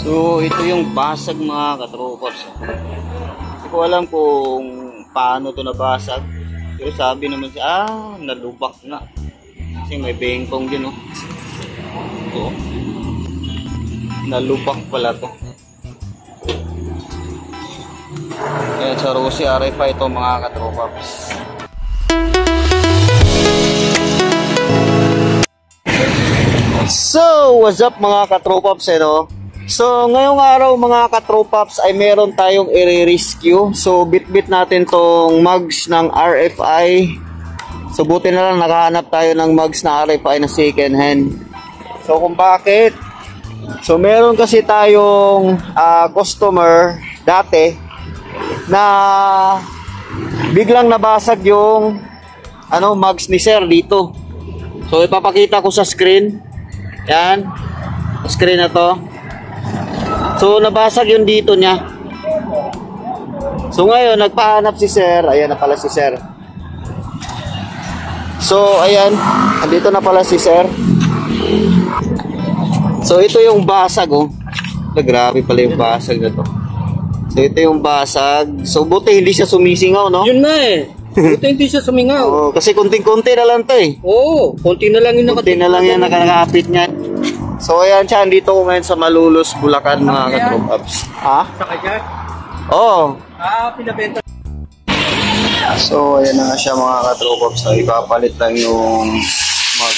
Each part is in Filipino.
So, ito yung basag mga katropas. Hindi ko alam kung paano to nabasag. Pero sabi naman siya, nalubak na. Kasi may bengkong din, oh. So, nalubak pala to. Ayan, sa Rossi RFI ito mga katropas. So, what's up mga katropaps, no? So, ngayong araw mga katropaps ay meron tayong i-rescue. So, bit-bit natin tong mugs ng RFI. So, buti na lang nakahanap tayo ng mugs na RFI na second hand. So, kung bakit? So, meron kasi tayong customer dati na biglang nabasag yung mugs ni sir dito. So, ipapakita ko sa screen. Yan. Screen na to. So, nabasag yung dito niya. So, ngayon, nagpahanap si sir. Ayan na pala si sir. So, ayan. Andito na pala si sir. So, ito yung basag, oh. Grabe pala yung basag na to. So, ito yung basag. So, buti hindi siya sumisingaw, no? Yun na eh. Buti hindi siya sumingaw. Oo, kasi kunting-kunti na lang to eh. Oo, konti na lang yung kunti na lang yung nakakapit niya. So, ayan siya. Andito ko ngayon sa Malulus, Bulacan, mga katropaps. Ha? Saka dyan? Oo. Pinabenta. So, ayan na nga siya mga katropaps. So, ipapalit lang yung mag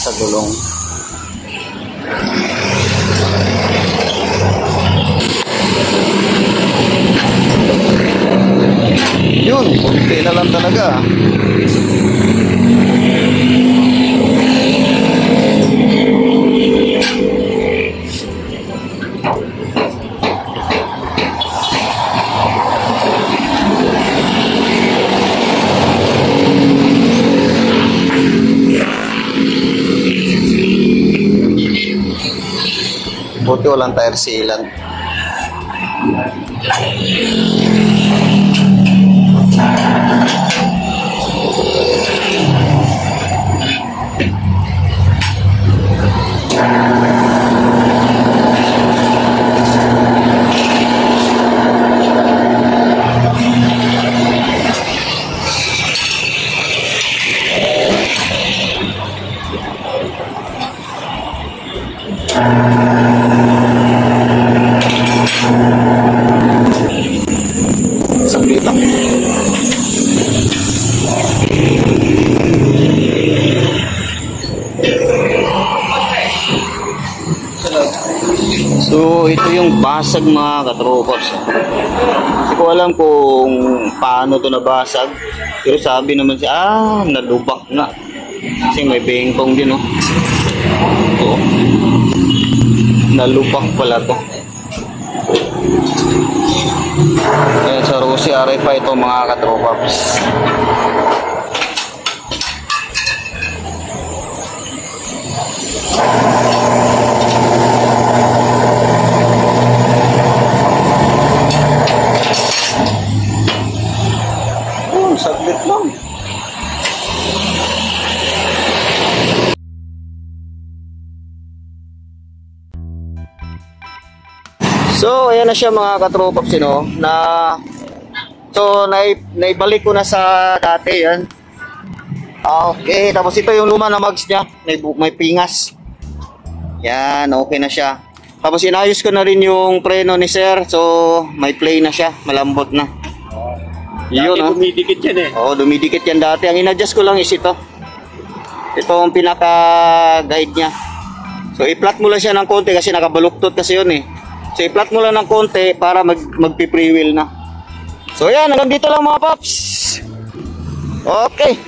sa gulong. Yun, kunti na lang talaga. Buti walang tire sealant. Saglit lang. So, ito yung basag mga katropaps. Hindi ko alam kung paano to nabasag. Pero sabi naman siya, nalubak na. Kasi may bengkong din, oh. So, nalubak pala to. Ayan, sa Rossi RFI ito mga katropaps. Saglit lang. So, ayan na siya mga katropaps, naibalik ko na sa dati, yan. Okay, tapos ito yung luma na mugs niya. May pingas. Yan, okay na siya. Tapos inayos ko na rin yung preno ni sir. So, may play na siya. Malambot na. Yun, dati dumidikit yan eh. Oo, dumidikit yan dati. Ang in-adjust ko lang is ito. Ito ang pinaka-guide niya. So, i-flat mo lang siya ng konti kasi nakabaluktot kasi yun eh. So, i-flat mo lang ng konti para magpi-freewheel na. So, yan. Hanggang dito lang mga paps. Okay.